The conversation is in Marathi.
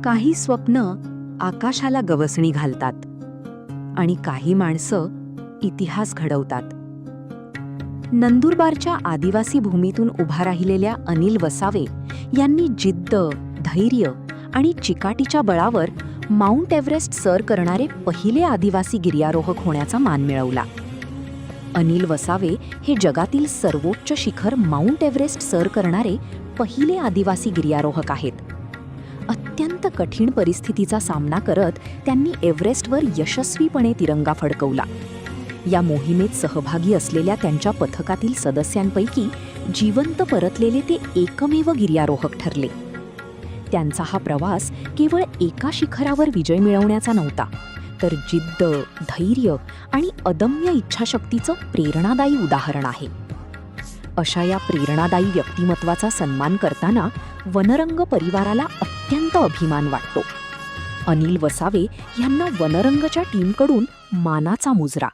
काही स्वप्न आकाशाला गवसणी घालतात आणि काही माणसं इतिहास घडवतात. नंदुरबारच्या आदिवासी भूमीतून उभा राहिलेल्या अनिल वसावे यांनी जिद्द, धैर्य आणि चिकाटीच्या बळावर माउंट एव्हरेस्ट सर करणारे पहिले आदिवासी गिर्यारोहक होण्याचा मान मिळवला. अनिल वसावे हे जगातील सर्वोच्च शिखर माउंट एव्हरेस्ट सर करणारे पहिले आदिवासी गिर्यारोहक आहेत. अत्यंत कठीण परिस्थितीचा सामना करत त्यांनी एव्हरेस्टवर यशस्वीपणे तिरंगा फडकवला. या मोहिमेत सहभागी असलेल्या त्यांच्या पथकातील सदस्यांपैकी जिवंत परतलेले ते एकमेव गिर्यारोहक ठरले. त्यांचा हा प्रवास केवळ एका शिखरावर विजय मिळवण्याचा नव्हता, तर जिद्द, धैर्य आणि अदम्य इच्छाशक्तीचं प्रेरणादायी उदाहरण आहे. अशा या प्रेरणादायी व्यक्तिमत्वाचा सन्मान करताना वनरंग परिवाराला अत्यंत अभिमान वाटतो. अनिल वसावे यांना वनरंगच्या टीमकडून मानाचा मुजरा.